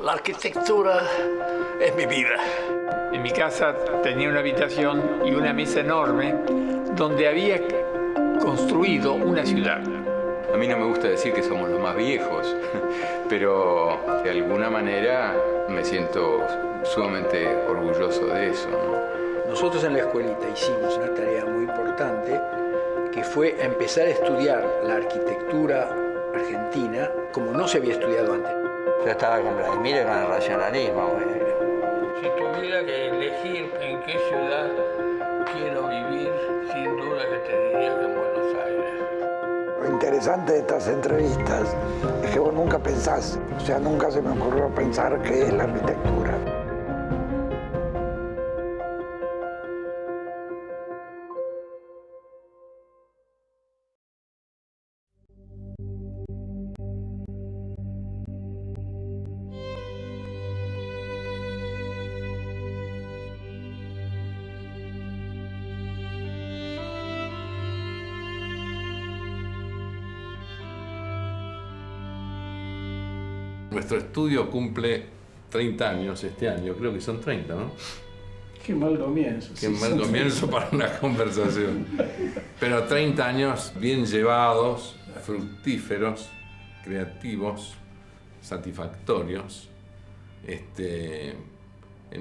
La arquitectura es mi vida. En mi casa tenía una habitación y una mesa enorme donde había construido una ciudad. A mí no me gusta decir que somos los más viejos, pero de alguna manera me siento sumamente orgulloso de eso, ¿no? Nosotros en la escuelita hicimos una tarea muy importante que fue empezar a estudiar la arquitectura argentina como no se había estudiado antes. Yo estaba con Vladimir y con el racionalismo. Si tuviera que elegir en qué ciudad quiero vivir, sin duda que te diría que en Buenos Aires. Lo interesante de estas entrevistas es que vos nunca pensás, o sea, nunca se me ocurrió pensar qué es la arquitectura. Nuestro estudio cumple 30 años este año, creo que son 30, ¿no? Qué mal comienzo. Qué mal comienzo para una conversación. Pero 30 años bien llevados, fructíferos, creativos, satisfactorios, en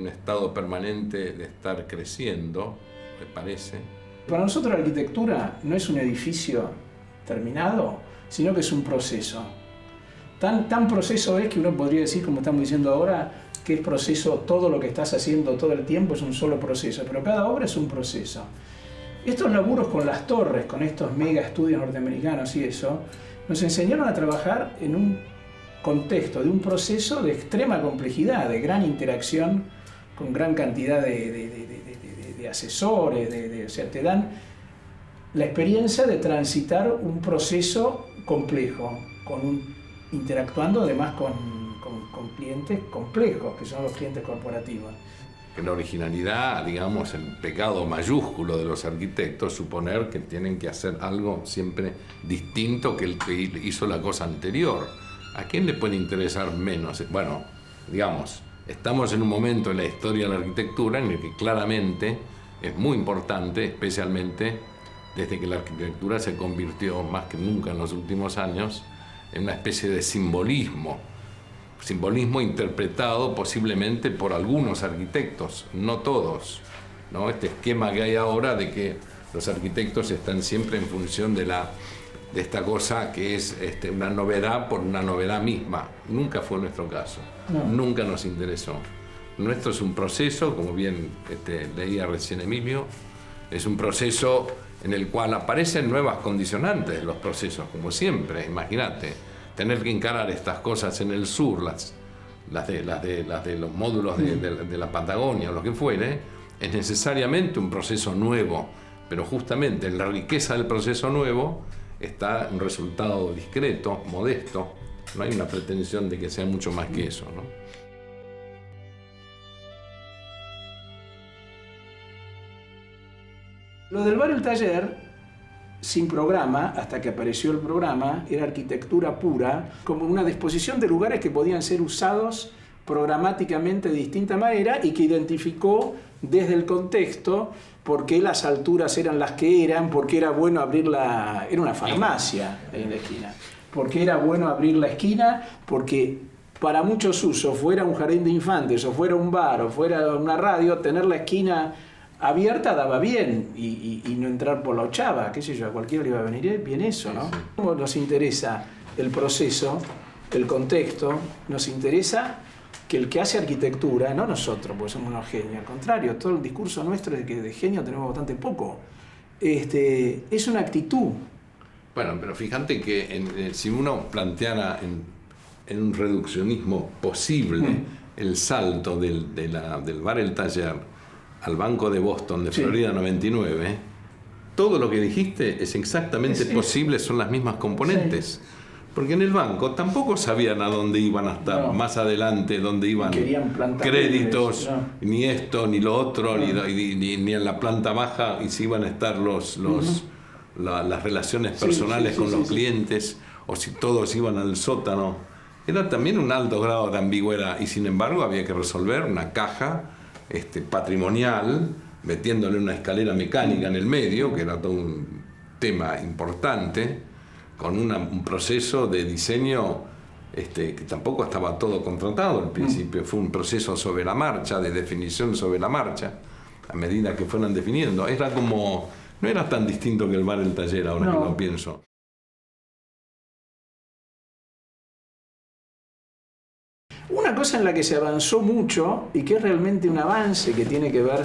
un estado permanente de estar creciendo, me parece. Para nosotros la arquitectura no es un edificio terminado, sino que es un proceso. Tan proceso es que uno podría decir, como estamos diciendo ahora, que es proceso, todo lo que estás haciendo todo el tiempo es un solo proceso, pero cada obra es un proceso. Estos laburos con las torres, con estos mega estudios norteamericanos y eso, nos enseñaron a trabajar en un contexto de un proceso de extrema complejidad, de gran interacción, con gran cantidad de asesores, o sea, te dan la experiencia de transitar un proceso complejo, interactuando además con clientes complejos, que son los clientes corporativos. En la originalidad, digamos, el pecado mayúsculo de los arquitectos, suponer que tienen que hacer algo siempre distinto que el que hizo la cosa anterior. ¿A quién le puede interesar menos? Bueno, digamos, estamos en un momento en la historia de la arquitectura en el que claramente es muy importante, especialmente desde que la arquitectura se convirtió más que nunca en los últimos años en una especie de simbolismo interpretado posiblemente por algunos arquitectos, no todos, ¿no? Este esquema que hay ahora de que los arquitectos están siempre en función de esta cosa que es una novedad por una novedad misma. Nunca fue nuestro caso, nunca nos interesó. Nuestro es un proceso, como bien leía recién Emilio, es un proceso en el cual aparecen nuevas condicionantes de los procesos, como siempre. Imagínate, tener que encarar estas cosas en el sur, las de los módulos de la Patagonia o lo que fuere, es necesariamente un proceso nuevo, pero justamente en la riqueza del proceso nuevo está un resultado discreto, modesto. No hay una pretensión de que sea mucho más que eso, ¿no? Lo del bar El Taller, sin programa, hasta que apareció el programa, era arquitectura pura, como una disposición de lugares que podían ser usados programáticamente de distinta manera y que identificó desde el contexto por qué las alturas eran las que eran, por qué era bueno abrir era una farmacia en la esquina, por qué era bueno abrir la esquina, porque para muchos usos, fuera un jardín de infantes, o fuera un bar, o fuera una radio, tener la esquina abierta daba bien y no entrar por la ochava, qué sé yo, a cualquiera le iba a venir bien eso, ¿no? ¿Cómo nos interesa el proceso, el contexto? Nos interesa que el que hace arquitectura, no nosotros, porque somos unos genios, al contrario, todo el discurso nuestro es que de genio tenemos bastante poco, es una actitud. Bueno, pero fíjate que si uno planteara en un reduccionismo posible el salto del bar El Taller al Banco de Boston de Florida 99, todo lo que dijiste es exactamente posible, son las mismas componentes. Sí. Porque en el banco tampoco sabían a dónde iban a estar más adelante, dónde iban créditos, ni esto, ni lo otro, ni en la planta baja, y si iban a estar las relaciones personales con los clientes, o si todos iban al sótano era también un alto grado de ambigüedad y sin embargo había que resolver una caja patrimonial metiéndole una escalera mecánica en el medio, que era todo un tema importante, con un proceso de diseño que tampoco estaba todo contratado al principio, fue un proceso sobre la marcha, de definición sobre la marcha, a medida que fueron definiendo. Era como, no era tan distinto que el bar El Taller ahora que lo pienso. Una cosa en la que se avanzó mucho y que es realmente un avance que tiene que ver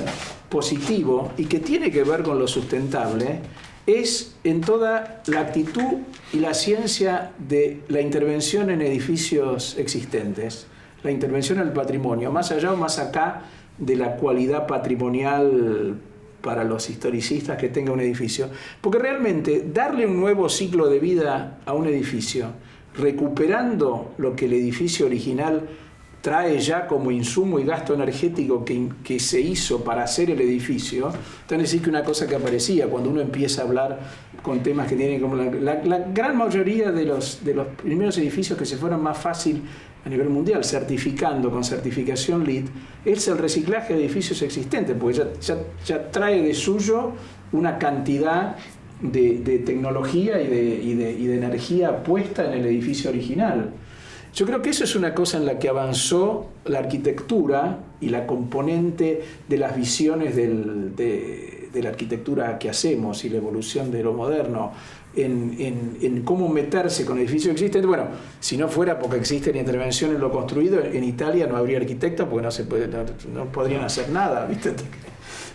positivo y que tiene que ver con lo sustentable es en toda la actitud y la ciencia de la intervención en edificios existentes, la intervención en el patrimonio, más allá o más acá de la cualidad patrimonial para los historicistas que tenga un edificio. Porque realmente darle un nuevo ciclo de vida a un edificio, recuperando lo que el edificio original trae ya como insumo y gasto energético que se hizo para hacer el edificio, entonces decir que una cosa que aparecía cuando uno empieza a hablar con temas que tienen como la gran mayoría de los primeros edificios que se fueron más fácil a nivel mundial, certificando con certificación LEED, es el reciclaje de edificios existentes, porque ya trae de suyo una cantidad de tecnología y de energía puesta en el edificio original. Yo creo que eso es una cosa en la que avanzó la arquitectura y la componente de las visiones de la arquitectura que hacemos y la evolución de lo moderno en cómo meterse con edificios existentes. Bueno, si no fuera porque existe la intervención en lo construido, en Italia no habría arquitectos porque no podrían hacer nada, ¿viste?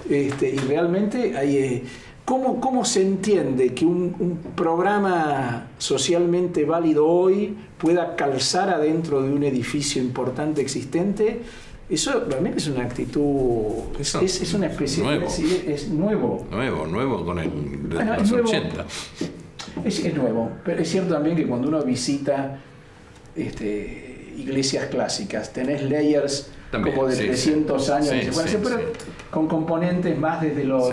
Y realmente hay... ¿Cómo se entiende que un programa socialmente válido hoy pueda calzar adentro de un edificio importante existente? Eso también es una actitud, es una especie nuevo. Es nuevo. Nuevo con el de Bueno, los nuevo, 80. es nuevo, pero es cierto también que cuando uno visita iglesias clásicas, tenés layers también, como de 300 años, pero con componentes más desde lo...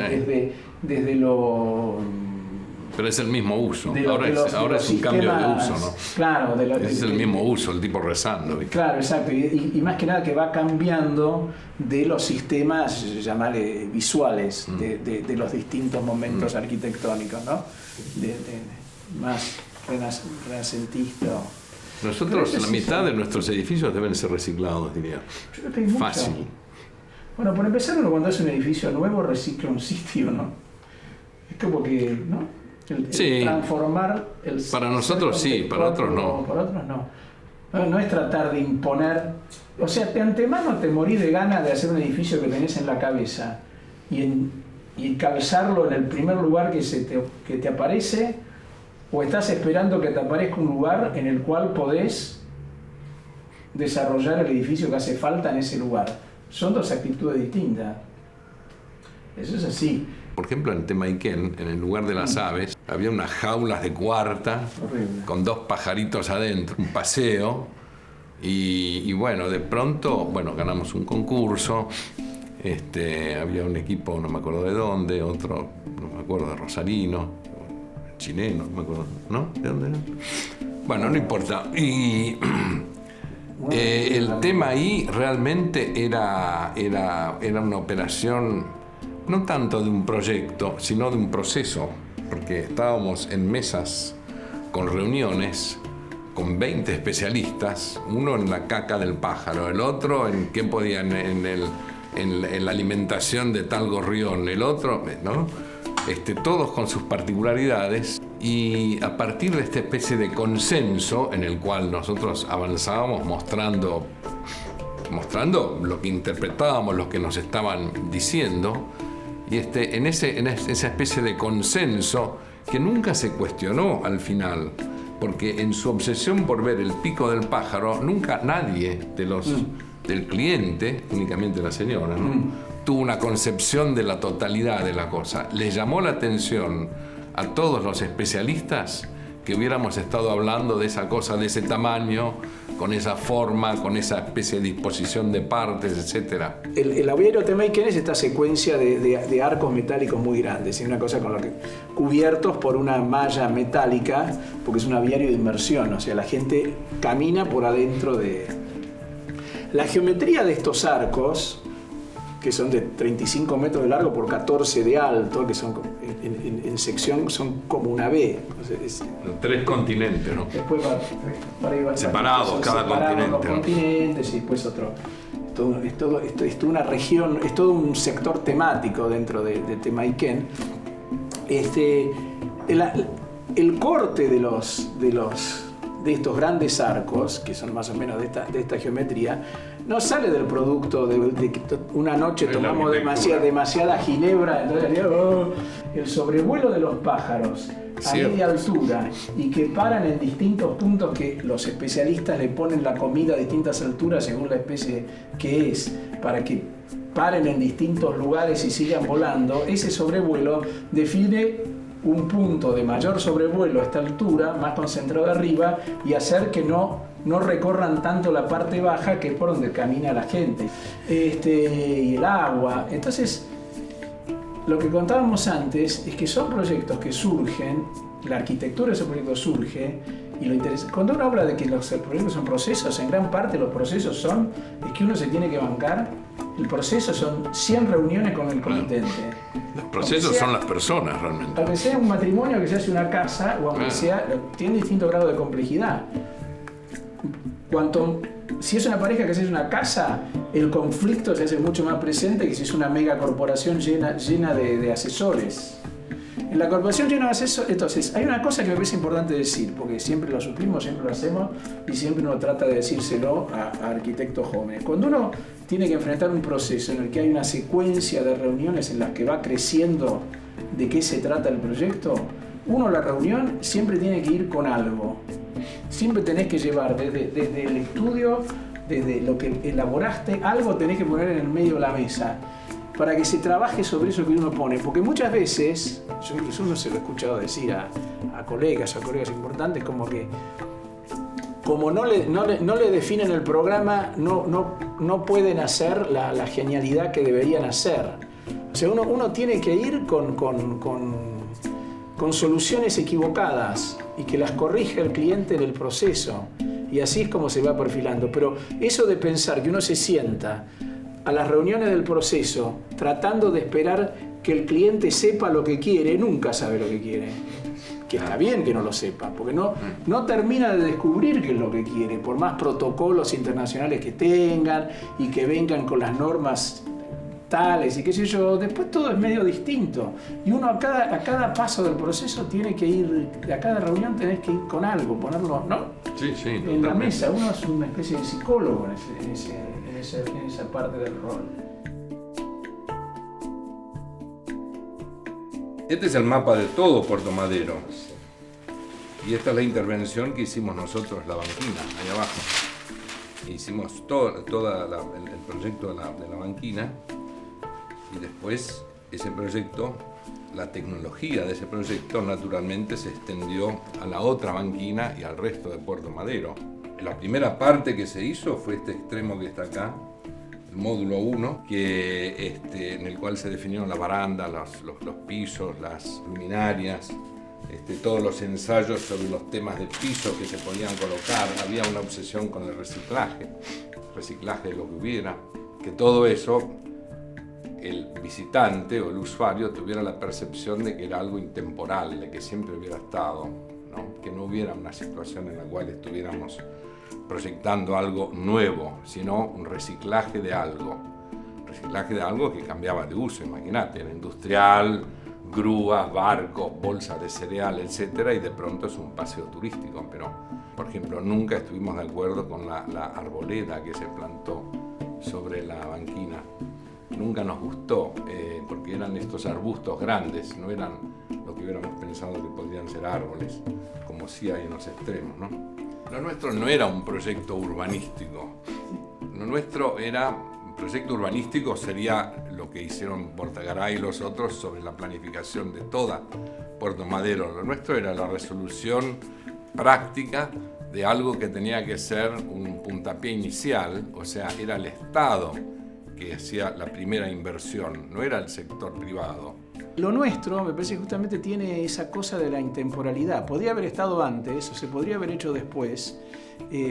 Pero es el mismo uso. Ahora es un cambio de uso, ¿no? Claro. Es el mismo uso, el tipo rezando. ¿Viste? Claro, exacto. Y más que nada que va cambiando de los sistemas, llamarle visuales, de los distintos momentos arquitectónicos, ¿no? Más renacentista. Nosotros, la mitad de nuestros edificios deben ser reciclados, diría. Fácil. Bueno, por empezar, uno cuando hace un edificio nuevo recicla un sitio, ¿no? Es como que, ¿no? El transformar el... Para nosotros sí, para otros no. Para otros no. No es tratar de imponer... O sea, de antemano te morís de ganas de hacer un edificio que tenés en la cabeza y calzarlo en el primer lugar que te aparece, o estás esperando que te aparezca un lugar en el cual podés desarrollar el edificio que hace falta en ese lugar. Son dos actitudes distintas. Eso es así. Por ejemplo, en Temayquén, en el lugar de las aves, había unas jaulas de cuarta con 2 pajaritos adentro, un paseo, y bueno, de pronto, ganamos un concurso, había un equipo, no me acuerdo de dónde, otro, no me acuerdo, de Rosarino, chileno, no me acuerdo, ¿no? ¿De dónde era? Bueno, no importa. Y el tema ahí realmente era una operación no tanto de un proyecto, sino de un proceso, porque estábamos en mesas con reuniones con 20 especialistas, uno en la caca del pájaro, el otro en qué podían en la alimentación de tal gorrión, el otro, ¿no? Todos con sus particularidades, y a partir de esta especie de consenso en el cual nosotros avanzábamos mostrando lo que interpretábamos, lo que nos estaban diciendo, y en esa especie de consenso que nunca se cuestionó al final, porque en su obsesión por ver el pico del pájaro, nunca nadie del cliente, únicamente la señora, ¿no? Tuvo una concepción de la totalidad de la cosa. Le llamó la atención a todos los especialistas que hubiéramos estado hablando de esa cosa de ese tamaño, con esa forma, con esa especie de disposición de partes, etc. El aviario Temaiken es esta secuencia de arcos metálicos muy grandes, y una cosa con lo que cubiertos por una malla metálica, porque es un aviario de inmersión, o sea, la gente camina por adentro de... La geometría de estos arcos, que son de 35 metros de largo por 14 de alto, que son en sección son como una B. Entonces, 3 continentes, ¿no? Después para arriba, separados, cada continente. Los continentes y después otro. Es toda una región, es todo un sector temático dentro de Temaiken. El corte de estos grandes arcos, que son más o menos de esta geometría, no sale del producto de que una noche tomamos demasiada ginebra, entonces el sobrevuelo de los pájaros a media altura y que paran en distintos puntos, que los especialistas le ponen la comida a distintas alturas según la especie que es, para que paren en distintos lugares y sigan volando. Ese sobrevuelo define un punto de mayor sobrevuelo a esta altura, más concentrado arriba, y hacer que no recorran tanto la parte baja, que es por donde camina la gente, y el agua. Entonces, lo que contábamos antes es que son proyectos que surgen, la arquitectura de esos proyectos surge, y lo interesante, cuando uno habla de que los proyectos son procesos, en gran parte los procesos es que uno se tiene que bancar. El proceso son 100 reuniones con el comitente. Los procesos son las personas realmente. Aunque sea un matrimonio, que se hace una casa, o aunque tiene distinto grado de complejidad. Si es una pareja que se hace una casa, el conflicto se hace mucho más presente que si es una mega corporación llena de asesores. En la corporación llena de asesores, entonces, hay una cosa que me parece importante decir, porque siempre lo suplimos, siempre lo hacemos, y siempre uno trata de decírselo a arquitectos jóvenes. Cuando uno tiene que enfrentar un proceso en el que hay una secuencia de reuniones en las que va creciendo de qué se trata el proyecto, uno a la reunión siempre tiene que ir con algo. Siempre tenés que llevar desde el estudio, desde lo que elaboraste, algo tenés que poner en el medio de la mesa para que se trabaje sobre eso que uno pone. Porque muchas veces, yo incluso uno se lo he escuchado decir a colegas importantes, como que como no le definen el programa, no pueden hacer la genialidad que deberían hacer. O sea, uno tiene que ir con soluciones equivocadas y que las corrige el cliente en el proceso. Y así es como se va perfilando. Pero eso de pensar que uno se sienta a las reuniones del proceso tratando de esperar que el cliente sepa lo que quiere, nunca sabe lo que quiere. Que está bien que no lo sepa, porque no termina de descubrir qué es lo que quiere, por más protocolos internacionales que tengan y que vengan con las normas tales y qué sé yo, después todo es medio distinto. Y uno a cada paso del proceso tiene que ir, a cada reunión tenés que ir con algo, ponerlo, ¿no? Sí, en la mesa. Uno es una especie de psicólogo en esa parte del rol. Este es el mapa de todo Puerto Madero. Y esta es la intervención que hicimos nosotros, la banquina, ahí abajo. Hicimos todo el proyecto de la banquina, y después ese proyecto, la tecnología de ese proyecto naturalmente se extendió a la otra banquina y al resto de Puerto Madero. La primera parte que se hizo fue este extremo que está acá, el módulo 1, en el cual se definieron la baranda, los pisos, las luminarias, todos los ensayos sobre los temas de pisos que se podían colocar. Había una obsesión con el reciclaje de lo que hubiera, que todo eso el visitante o el usuario tuviera la percepción de que era algo intemporal, de que siempre hubiera estado, ¿no? Que no hubiera una situación en la cual estuviéramos proyectando algo nuevo, sino un reciclaje de algo que cambiaba de uso. Imagínate, era industrial, grúas, barcos, bolsas de cereal, etc. Y de pronto es un paseo turístico. Pero, por ejemplo, nunca estuvimos de acuerdo con la arboleda que se plantó sobre la banquina. Nunca nos gustó, porque eran estos arbustos grandes, no eran lo que hubiéramos pensado que podrían ser árboles, como sí hay en los extremos, ¿no? Lo nuestro no era un proyecto urbanístico. Lo nuestro era un proyecto urbanístico, sería lo que hicieron Bortagaray y los otros sobre la planificación de toda Puerto Madero. Lo nuestro era la resolución práctica de algo que tenía que ser un puntapié inicial, o sea, era el Estado que hacía la primera inversión, no era el sector privado. Lo nuestro, me parece que justamente tiene esa cosa de la intemporalidad. Podría haber estado antes, o se podría haber hecho después.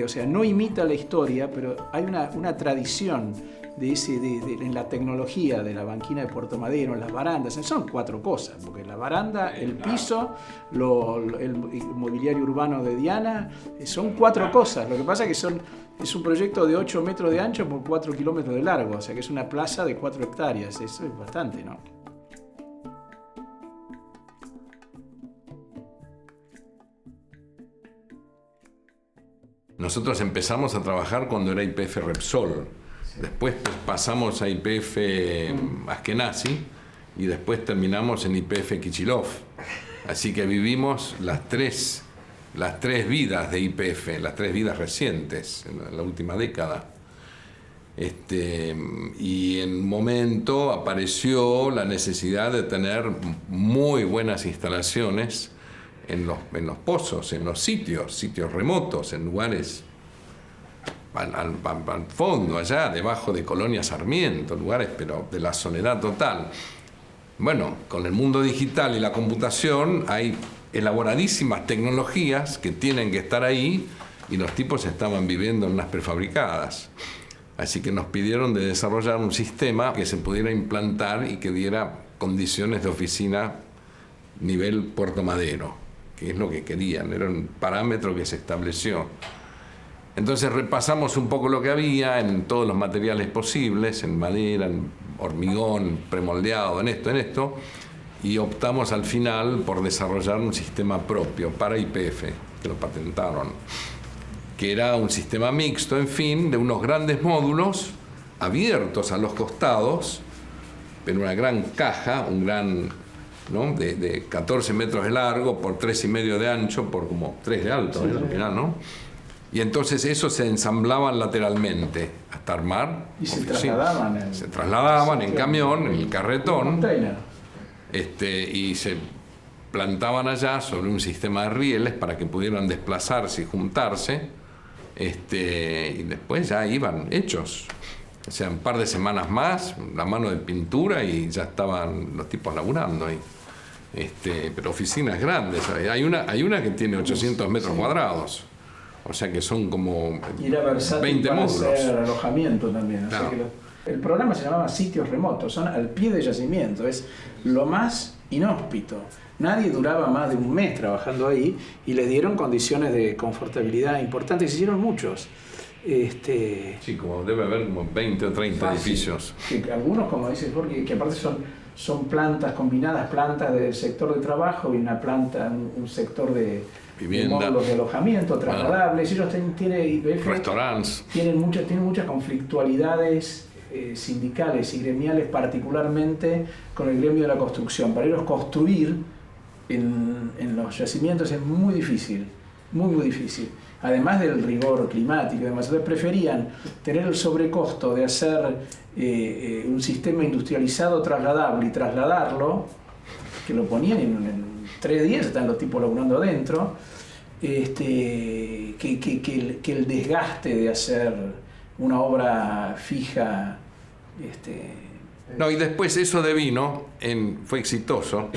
O sea, no imita la historia, pero hay una tradición en la tecnología de la banquina de Puerto Madero, en las barandas. Son 4 cosas, porque la baranda, el piso, el mobiliario urbano de Diana, son 4 cosas. Lo que pasa es que es un proyecto de 8 metros de ancho por 4 kilómetros de largo, o sea que es una plaza de 4 hectáreas. Eso es bastante, ¿no? Nosotros empezamos a trabajar cuando era YPF Repsol. Después pasamos a YPF Askenazi y después terminamos en YPF Kichilov. Así que vivimos las tres vidas de YPF, las 3 vidas recientes en la última década. Y en un momento apareció la necesidad de tener muy buenas instalaciones en los pozos, en los sitios remotos, en lugares al fondo, allá, debajo de Colonia Sarmiento, lugares pero de la soledad total. Bueno, con el mundo digital y la computación hay elaboradísimas tecnologías que tienen que estar ahí y los tipos estaban viviendo en unas prefabricadas. Así que nos pidieron de desarrollar un sistema que se pudiera implantar y que diera condiciones de oficina nivel Puerto Madero, que es lo que querían, era un parámetro que se estableció. Entonces repasamos un poco lo que había en todos los materiales posibles, en madera, en hormigón, premoldeado, en esto, y optamos al final por desarrollar un sistema propio para YPF, que lo patentaron, que era un sistema mixto, en fin, de unos grandes módulos abiertos a los costados, en una gran caja, un gran, ¿no?, de 14 metros de largo por 3,5 de ancho por como 3 de alto, sí, al final, ¿no? Y entonces eso se ensamblaban lateralmente hasta armar. Y se trasladaban. Se trasladaban en camión, en el carretón. Container. Y se plantaban allá sobre un sistema de rieles para que pudieran desplazarse y juntarse. Y después ya iban hechos. O sea, un par de semanas más, la mano de pintura y ya estaban los tipos laburando ahí. Pero oficinas grandes. Hay una que tiene 800 metros cuadrados. O sea que son como 20 módulos. Hacer alojamiento también. Claro. O sea que el programa se llamaba Sitios Remotos, son al pie de yacimiento, es lo más inhóspito. Nadie duraba más de un mes trabajando ahí y les dieron condiciones de confortabilidad importantes, se hicieron muchos. Sí, como debe haber como 20 o 30 edificios. Que algunos, como dice Jorge, que aparte son plantas combinadas, plantas del sector de trabajo y una planta, un sector de vivienda, módulos de alojamiento trasladables. Ellos tienen restaurantes. Tienen muchas conflictualidades sindicales y gremiales, particularmente con el gremio de la construcción. Para ellos construir en los yacimientos es muy difícil, muy difícil. Además del rigor climático y demás, entonces preferían tener el sobrecosto de hacer un sistema industrializado trasladable y trasladarlo, que lo ponían en 3 días, están los tipos laburando adentro, que el desgaste de hacer una obra fija. No, y después eso devino, fue exitoso,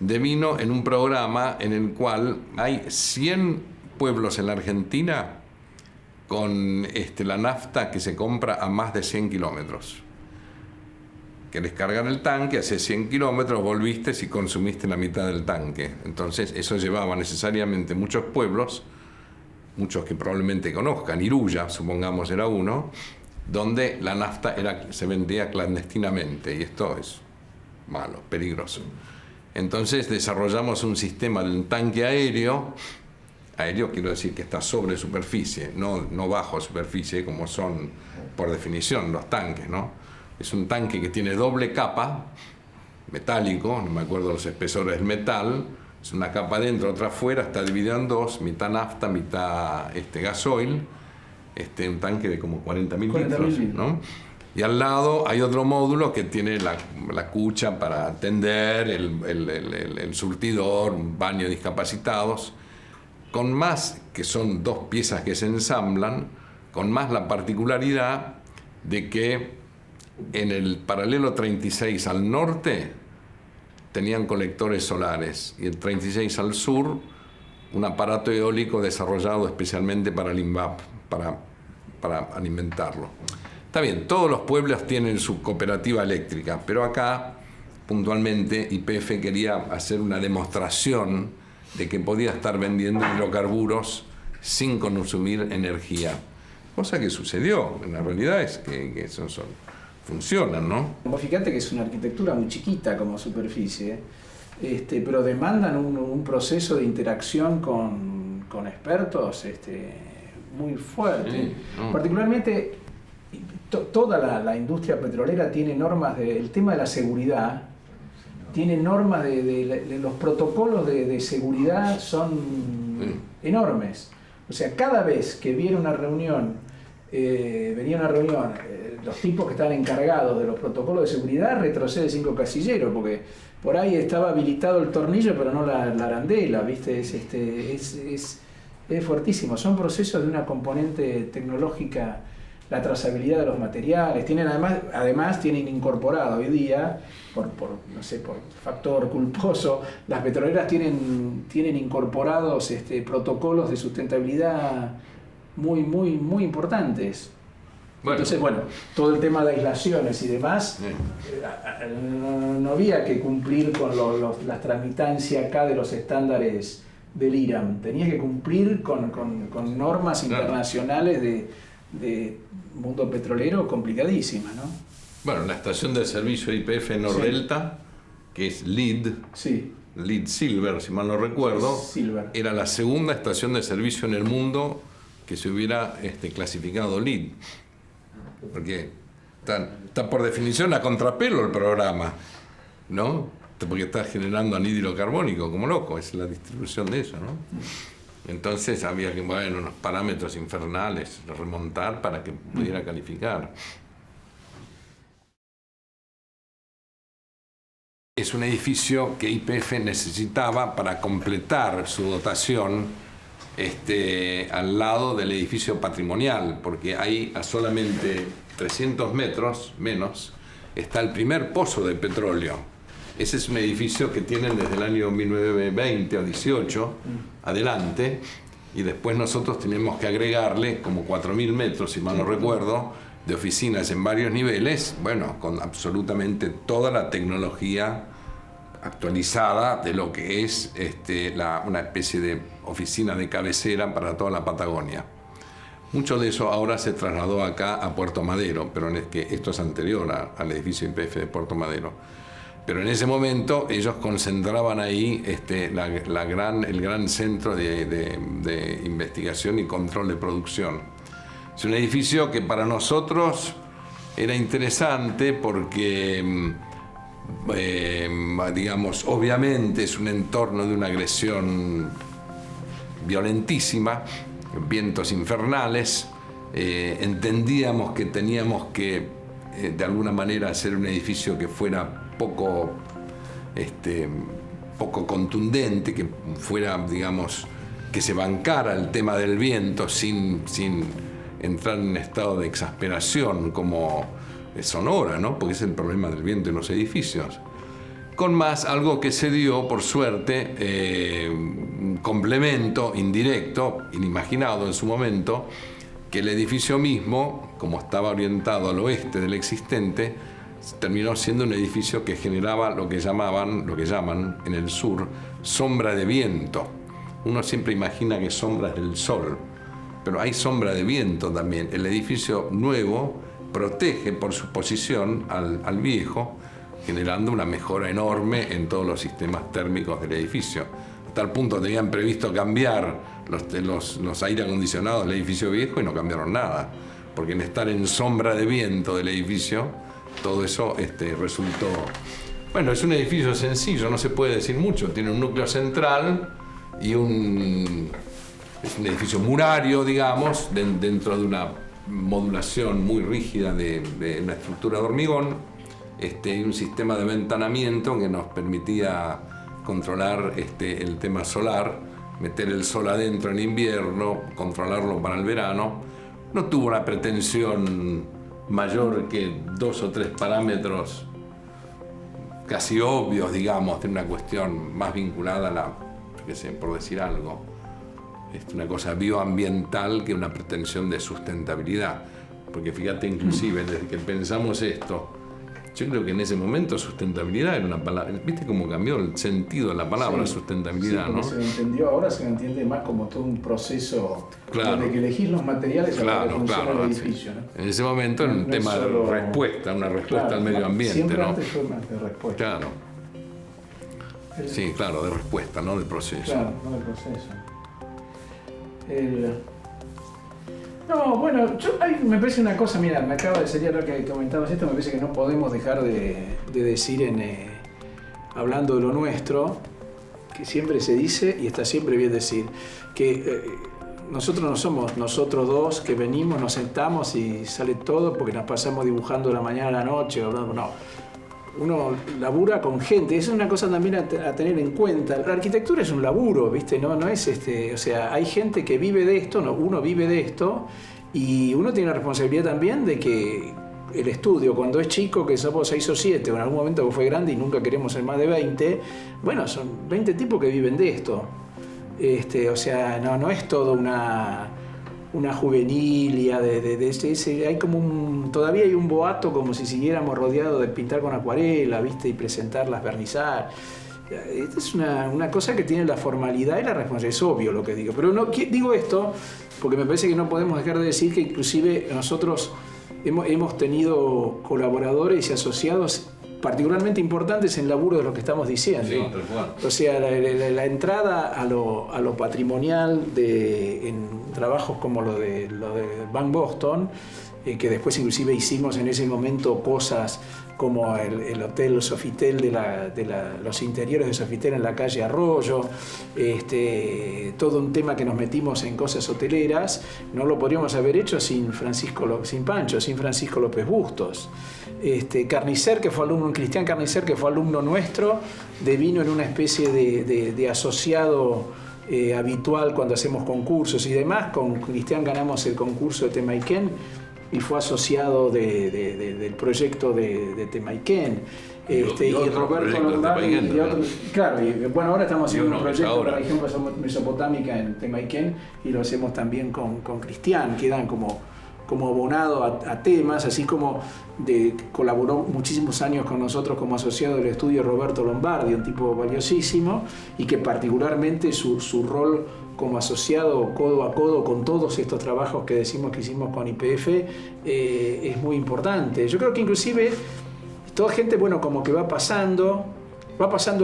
devino en un programa en el cual hay 100 pueblos en la Argentina con la nafta que se compra a más de 100 kilómetros. Querés cargar el tanque, haces 100 kilómetros, volviste y consumiste la mitad del tanque. Entonces eso llevaba necesariamente muchos pueblos, muchos que probablemente conozcan, Iruya, supongamos, era uno, donde la nafta se vendía clandestinamente, y esto es malo, peligroso. Entonces desarrollamos un sistema de un tanque aéreo quiero decir que está sobre superficie, no bajo superficie, como son por definición los tanques, ¿no? Es un tanque que tiene doble capa, metálico, no me acuerdo los espesores del metal, es una capa adentro, otra afuera, está dividido en 2, mitad nafta, mitad gasoil, un tanque de como 40.000 litros, ¿no? Y al lado hay otro módulo que tiene la cucha para atender, el surtidor, un baño de discapacitados. con más, que son dos piezas que se ensamblan, con más la particularidad de que en el paralelo 36 al norte tenían colectores solares y el 36 al sur un aparato eólico desarrollado especialmente para el INVAP, para alimentarlo. Está bien, todos los pueblos tienen su cooperativa eléctrica, pero acá, puntualmente, YPF quería hacer una demostración de que podía estar vendiendo hidrocarburos sin consumir energía. Cosa que sucedió, en la realidad es que funcionan, ¿no? Vos fíjate que es una arquitectura muy chiquita como superficie, pero demandan un proceso de interacción con expertos muy fuerte. Sí, no. Particularmente, toda la industria petrolera tiene normas el tema de la seguridad, tiene normas de los protocolos de seguridad son enormes. O sea, cada vez que venía una reunión, los tipos que estaban encargados de los protocolos de seguridad retrocede 5 casilleros, porque por ahí estaba habilitado el tornillo, pero no la arandela, ¿viste? Es fuertísimo. Son procesos de una componente tecnológica, la trazabilidad de los materiales. Tienen además tienen incorporado hoy día, por factor culposo, las petroleras tienen incorporados protocolos de sustentabilidad muy importantes. Bueno. Entonces, todo el tema de aislaciones y demás, no había que cumplir con la tramitancia acá de los estándares del IRAM. Tenías que cumplir con normas internacionales de mundo petrolero complicadísimas, ¿no? Bueno, la estación de servicio YPF Nordelta, que es LEED Silver, si mal no recuerdo, era la segunda estación de servicio en el mundo que se hubiera clasificado LEED. Porque está por definición a contrapelo el programa, ¿no? Porque está generando anhídrido carbónico como loco, es la distribución de eso, ¿no? Entonces había que, unos parámetros infernales remontar para que pudiera calificar. Es un edificio que YPF necesitaba para completar su dotación al lado del edificio patrimonial, porque ahí a solamente 300 metros menos está el primer pozo de petróleo. Ese es un edificio que tienen desde el año 1920 o 18 adelante, y después nosotros tenemos que agregarle como 4.000 metros, si mal no recuerdo, de oficinas en varios niveles, con absolutamente toda la tecnología actualizada de lo que es una especie de oficina de cabecera para toda la Patagonia. Mucho de eso ahora se trasladó acá a Puerto Madero, pero es que esto es anterior al edificio YPF de Puerto Madero. Pero en ese momento ellos concentraban ahí el gran centro de investigación y control de producción. Es un edificio que para nosotros era interesante porque obviamente es un entorno de una agresión violentísima, vientos infernales. Entendíamos que teníamos que de alguna manera hacer un edificio que fuera poco contundente, que fuera, que se bancara el tema del viento sin entrar en un estado de exasperación como Sonora, ¿no? Porque es el problema del viento en los edificios. Con más, algo que se dio, por suerte, un complemento indirecto, inimaginado en su momento, que el edificio mismo, como estaba orientado al oeste del existente, terminó siendo un edificio que generaba lo que llaman en el sur sombra de viento. Uno siempre imagina que sombras del sol, pero hay sombra de viento también. El edificio nuevo protege por su posición al viejo, generando una mejora enorme en todos los sistemas térmicos del edificio. A tal punto tenían previsto cambiar los aire acondicionados del edificio viejo y no cambiaron nada, porque en estar en sombra de viento del edificio, todo eso resultó... Es un edificio sencillo, no se puede decir mucho. Tiene un núcleo central y es un edificio murario, dentro de una modulación muy rígida de una estructura de hormigón, y un sistema de ventanamiento que nos permitía controlar el tema solar meter el sol adentro en invierno, controlarlo para el verano. No tuvo una pretensión mayor que 2 o 3 parámetros casi obvios, digamos, de una cuestión más vinculada a la, qué sé, por decir algo, una cosa bioambiental que una pretensión de sustentabilidad. Porque fíjate, inclusive, desde que pensamos esto, yo creo que en ese momento sustentabilidad era una palabra. ¿Viste cómo cambió el sentido de la palabra sustentabilidad, no? Se entendió, ahora se entiende más como todo un proceso de que elegís los materiales para que funcione el edificio, ¿no? En ese momento era un tema de respuesta, una respuesta al medio ambiente, siempre ¿no? Antes fue más de respuesta. Claro. Sí, claro, de respuesta, no del proceso. Claro, no del proceso. No, bueno, me parece una cosa, mira, me acaba de salir ahora que comentabas esto, me parece que no podemos dejar de decir, hablando de lo nuestro, que siempre se dice, y está siempre bien decir, que nosotros no somos nosotros dos que venimos, nos sentamos y sale todo porque nos pasamos dibujando de la mañana a la noche, hablando, no. Uno labura con gente, es una cosa también a tener en cuenta. La arquitectura es un laburo, ¿viste? No es o sea, hay gente que vive de esto, uno vive de esto, y uno tiene la responsabilidad también de que el estudio, cuando es chico, que somos 6 o 7, o en algún momento que fue grande y nunca queremos ser más de 20, bueno, son 20 tipos que viven de esto. O sea, no es todo una juvenilia hay como todavía hay un boato como si siguiéramos rodeados de pintar con acuarela, ¿viste? Y presentarlas, vernizar. Esta es una cosa que tiene la formalidad y la responsabilidad, es obvio lo que digo, pero no digo esto porque me parece que no podemos dejar de decir que inclusive nosotros hemos tenido colaboradores y asociados particularmente importantes en el laburo de lo que estamos diciendo. Sí, tal cual. O sea, la entrada a lo patrimonial en trabajos como lo de Bank Boston, que después inclusive hicimos en ese momento cosas como el Hotel Sofitel los interiores de Sofitel en la calle Arroyo, todo un tema que nos metimos en cosas hoteleras, no lo podríamos haber hecho sin Francisco López Bustos. Carnicer, que fue alumno, Cristian Carnicer, que fue alumno nuestro, devino en una especie de asociado habitual cuando hacemos concursos y demás. Con Cristian ganamos el concurso de Temaiken y fue asociado del proyecto de Temaiken. Y Roberto Lombardi claro, bueno, ahora estamos haciendo un proyecto de la región mesopotámica en Temaiken y lo hacemos también con Cristian, quedan como abonado a temas, así como colaboró muchísimos años con nosotros como asociado del estudio Roberto Lombardi, un tipo valiosísimo, y que particularmente su rol como asociado codo a codo con todos estos trabajos que decimos que hicimos con YPF es muy importante. Yo creo que inclusive toda gente, bueno, como que va pasando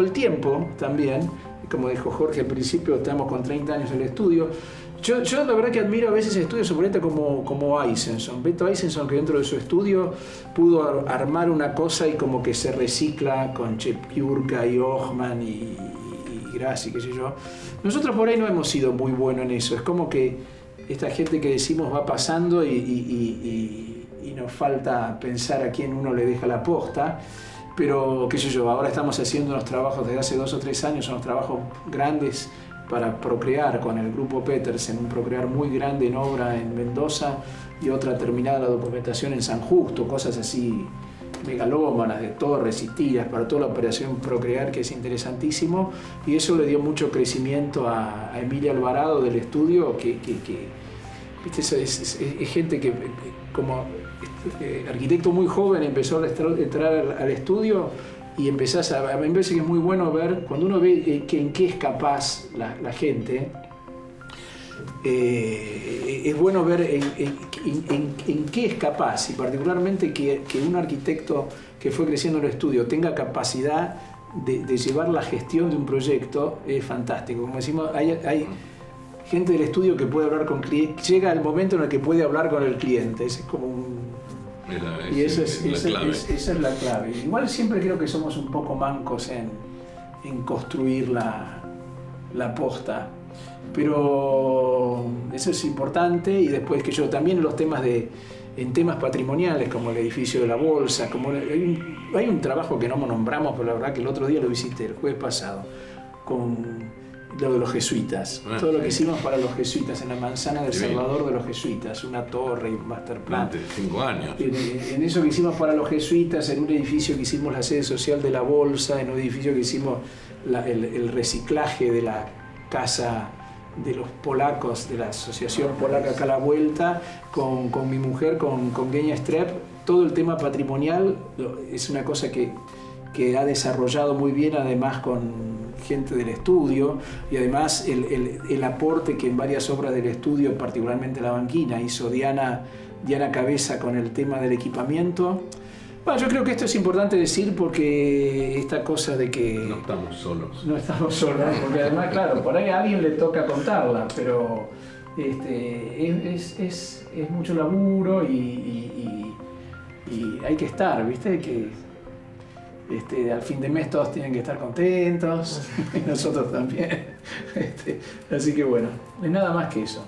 el tiempo también, como dijo Jorge al principio, estamos con 30 años en el estudio. Yo la verdad que admiro a veces estudios sobre como Eisenson. Beto Eisenson, que dentro de su estudio pudo armar una cosa y como que se recicla con Chepiurka y Ochman y Grassi, qué sé yo. Nosotros por ahí no hemos sido muy buenos en eso. Es como que esta gente que decimos va pasando y nos falta pensar a quién uno le deja la posta. Pero, qué sé yo, ahora estamos haciendo unos trabajos desde hace 2 o 3 años, unos trabajos grandes para Procrear con el grupo Petersen, un Procrear muy grande en obra en Mendoza y otra terminada la documentación en San Justo, cosas así megalómanas, de torres y tiras para toda la operación Procrear, que es interesantísimo, y eso le dio mucho crecimiento a Emilia Alvarado del estudio, que ¿viste? Es gente que como arquitecto muy joven empezó a entrar al estudio y empezás a mí me parece que es muy bueno ver, cuando uno ve en qué es capaz la gente, es bueno ver en qué es capaz, y particularmente que un arquitecto que fue creciendo en el estudio tenga capacidad de llevar la gestión de un proyecto, es fantástico. Como decimos, hay gente del estudio que puede hablar con clientes, llega el momento en el que puede hablar con el cliente, es como esa es la clave. Igual siempre creo que somos un poco mancos en construir la posta, pero eso es importante. Y después que yo también en temas patrimoniales como el edificio de la Bolsa, como hay un trabajo que no nombramos, pero la verdad que el otro día lo visité, el jueves pasado, con lo de los jesuitas, todo lo que hicimos para los jesuitas en la manzana del Divino. Salvador de los jesuitas, una torre y un master plan. Durante 5 años. En eso que hicimos para los jesuitas, en un edificio que hicimos la sede social de la Bolsa, en un edificio que hicimos el reciclaje de la casa de los polacos, de la asociación polaca acá a la vuelta, con mi mujer, con Genia Strep, todo el tema patrimonial es una cosa que ha desarrollado muy bien, además con gente del estudio, y además el aporte que en varias obras del estudio, particularmente La Banquina, hizo Diana Cabeza con el tema del equipamiento. Bueno, yo creo que esto es importante decir porque esta cosa de que No estamos solos. no estamos solos, porque además, claro, por ahí a alguien le toca contarla, pero es mucho laburo y hay que estar, ¿viste? Que al fin de mes todos tienen que estar contentos, y nosotros también. Así que bueno, no es nada más que eso.